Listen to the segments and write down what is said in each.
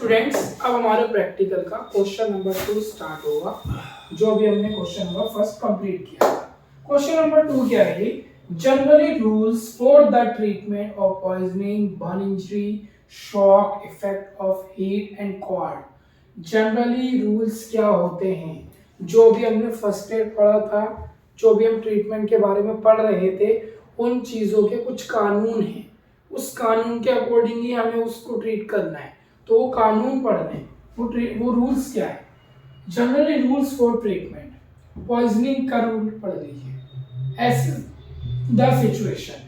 Students, अब हमारे practical का क्वेश्चन नंबर 2 स्टार्ट होगा। जो अभी हमने क्वेश्चन नंबर फर्स्ट कंप्लीट किया था। क्वेश्चन नंबर 2 क्या है? Generally rules for the treatment of poisoning, burn injury, shock effect of heat and cold. Generally rules क्या होते हैं? जो भी हमने फर्स्ट एड पढ़ा था, जो भी हम ट्रीटमेंट के बारे में पढ़ रहे थे, उन चीजों के कुछ कानून हैं। उस कानून के अकॉर्डिंग ही हमें उसको ट्रीट करना है। तो वो कानून पढ़ने, वो रूल्स क्या है? Generally rules for treatment, poisoning का रूल पढ़ लीजिए। Assess the situation,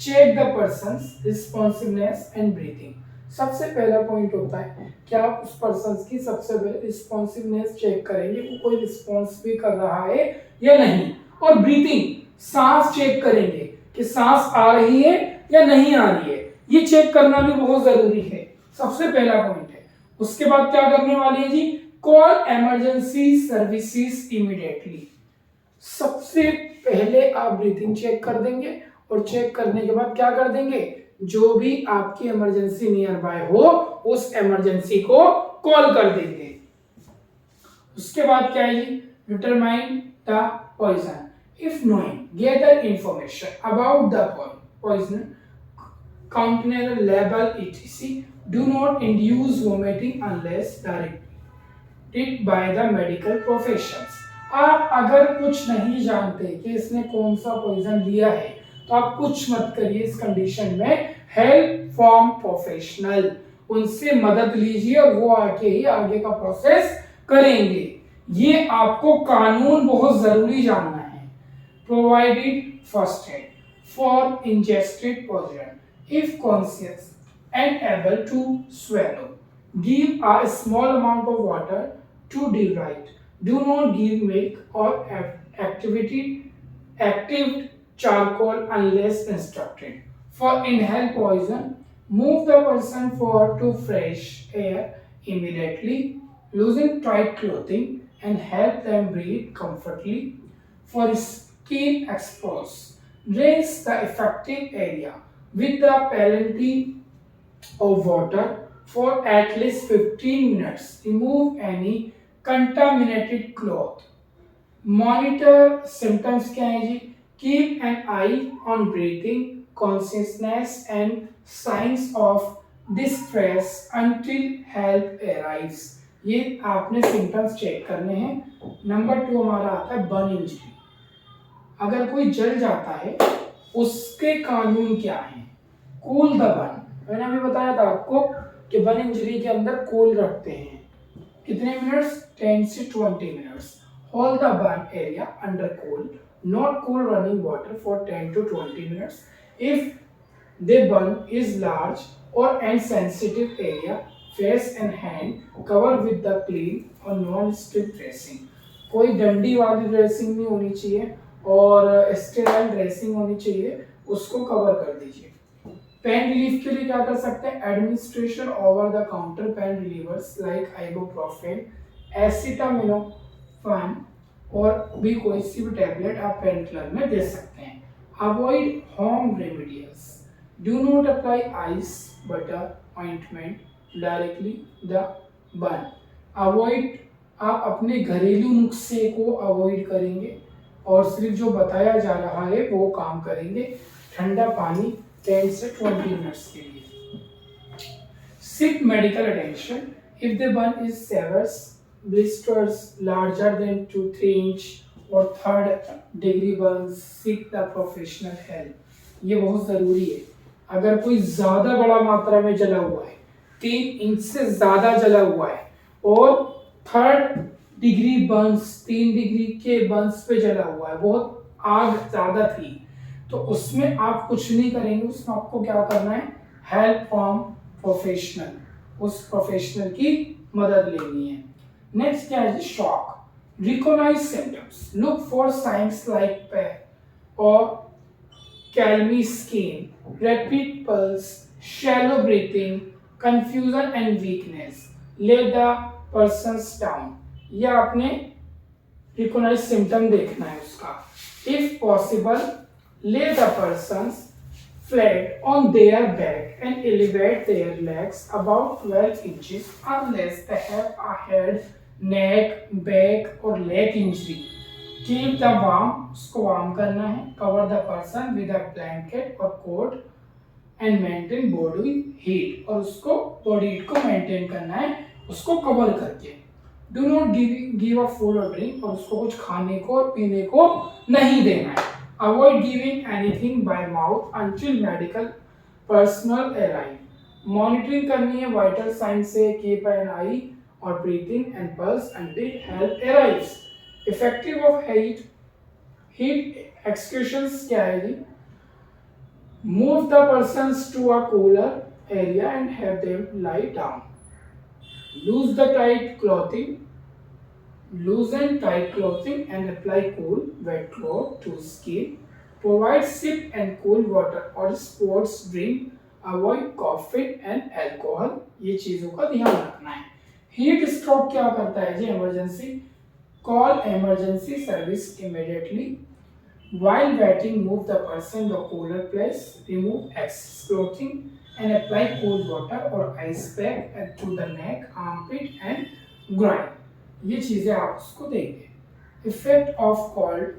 check the person's responsiveness and breathing. सबसे पहला पॉइंट होता है कि आप उस पर्सन की सबसे पहले रिस्पॉन्सिवनेस चेक करेंगे, वो कोई रिस्पॉन्स भी कर रहा है या नहीं। और ब्रीथिंग, सांस चेक करेंगे कि सांस आ रही है या नहीं आ रही है। ये चेक करना भी बहुत जरूरी है, सबसे पहला पॉइंट है। उसके बाद क्या करने वाले हैं जी? Call emergency services immediately. सबसे पहले आप ब्रीथिंग चेक कर देंगे और चेक करने के बाद क्या कर देंगे? जो भी आपकी इमरजेंसी नियर बाय हो उस इमरजेंसी को कॉल कर देंगे। उसके बाद क्या है जी? Determine the poison. If knowing, gather information about the poison, container label etc. Do not induce vomiting unless directed by the medical professions. आप अगर कुछ नहीं जानते कि इसने कौन सा पॉइजन लिया है तो आप कुछ मत करिए इस कंडीशन में। हेल्प फ्रॉम प्रोफेशनल, उनसे मदद लीजिए और वो आके ही आगे का प्रोसेस करेंगे। ये आपको कानून बहुत जरूरी जानना है। Provided first aid for ingested poison if conscious and able to swallow. Give a small amount of water to dehydrate. Do not give milk or active charcoal unless instructed. For inhaled poison, move the person to fresh air immediately. Loosen tight clothing and help them breathe comfortably. For skin exposed, rinse the affected area with the plenty of water for at least 15 minutes. Remove any contaminated cloth. Monitor symptoms क्या है जी? Keep an eye on breathing, consciousness and signs of distress until help arrives. ये आपने symptoms check करने हैं। Number 2 हमारा आता है burn injury. अगर कोई जल जाता है उसके कानून क्या है? कूल द बर्न, मैंने अभी बताया था आपको कि बर्न इंजरी के अंदर कूल रखते हैं। कितने मिनट्स? 10 से 20 minutes. Hold the burn area under cool, not cool running water for 10 to 20 minutes. If the burn is large और and sensitive area, face and hand cover with the clean और non stick dressing. कोई डंडी वाली dressing नहीं होनी चाहिए और sterile dressing होनी चाहिए, उसको कवर कर दीजिए। पेन रिलीफ के लिए क्या कर सकते हैं? Administration over the counter pen relievers like ibuprofen, acetaminophen और भी कोई सी भी टैबलेट आप पेन किलर में दे सकते हैं। Avoid home remedials, do not apply ice butter ointment directly the burn. Avoid, आप अपने घरेलू नुस्खे को अवॉइड करेंगे और सिर्फ जो बताया जा रहा है वो काम करेंगे। ठंडा पानी 10 से 20 मिनट्स के लिए। Seek medical attention if the burn is severe, blisters larger than 2-3 inch or third degree burns. Seek the professional help. ये बहुत जरूरी है। अगर कोई ज्यादा बड़ा मात्रा में जला हुआ है, 3 इंच से ज्यादा जला हुआ है और थर्ड डिग्री बर्न्स, 3 डिग्री के बर्न्स पे जला हुआ है, बहुत आग ज्यादा थी, तो उसमें आप कुछ नहीं करेंगे। उसमें आपको क्या करना है? हेल्प फ्रॉम प्रोफेशनल, उस प्रोफेशनल की मदद लेनी है। नेक्स्ट क्या है? Shock. Recognize symptoms, look for signs like pain और clammy skin, rapid pulse, shallow breathing, confusion and weakness. Lay the person down, या आपने रिकॉग्नाइज सिम्टम देखना है उसका। If possible, lay the persons flat on their back and elevate their legs about 12 inches unless they have a head, neck, back or leg injury. Keep the warm, उसको warm करना है. Cover the person with a blanket or coat and maintain body heat. और उसको body heat को maintain करना है, उसको cover करके. Do not give a food or drink. और उसको कुछ खाने को और पीने को नहीं देना है. Avoid giving anything by mouth until medical personnel arrive. Monitoring करनी है vital signs से. Keep an eye on breathing and pulse until help arrives. Effective of heat executions क्या है जी? Move the persons to a cooler area and have them lie down. Loosen tight clothing and apply cool, wet cloth to skin. Provide sip and cool water or sports drink. Avoid caffeine and alcohol. ये चीजों का ध्यान रखना है. Heat stroke क्या करता है जी? Emergency. Call emergency service immediately. While waiting, move the person to a cooler place. Remove excess clothing and apply cool water or ice pack to the neck, armpit and groin. ये चीजें आप उसको देंगे. Effect of cold,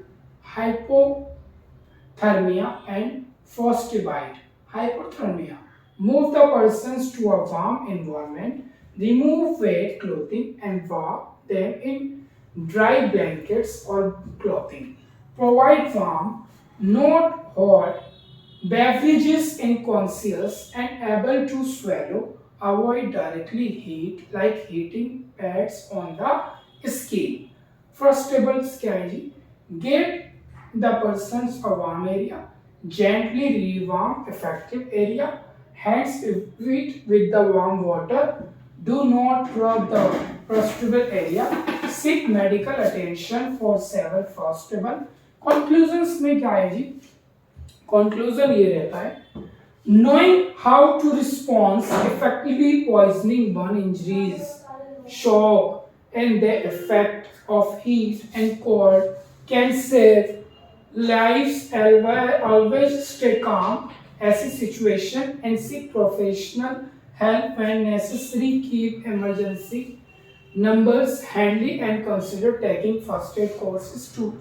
hypothermia and frostbite. Hypothermia. Move the persons to a warm environment. Remove wet clothing and wrap them in dry blankets or clothing. Provide warm, not hot, beverages in conscious and able to swallow. Avoid directly heat like heating pads on the skin. Frostable strategy. Get the persons a warm area. Gently rewarm affected area. Hands wet with the warm water. Do not rub the frostable area. Seek medical attention for severe frostable. Conclusions में क्या है जी? Conclusion ये रहता है. Knowing how to respond effectively poisoning burn injuries, shock, and the effect of heat and cold can save lives. Always stay calm ऐसी situation and seek professional help when necessary. Keep emergency numbers handy and consider taking first aid courses to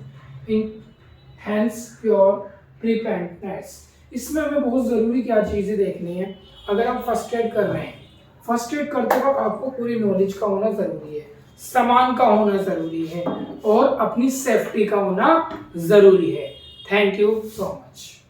enhance your preparedness. इसमें हमें बहुत ज़रूरी क्या चीज़ें देखनी है. अगर आप फर्स्ट एड कर रहे हैं, फर्स्ट एड करते वक्त आपको पूरी नॉलेज का होना ज़रूरी है, सामान का होना ज़रूरी है और अपनी सेफ्टी का होना ज़रूरी है. Thank you so much.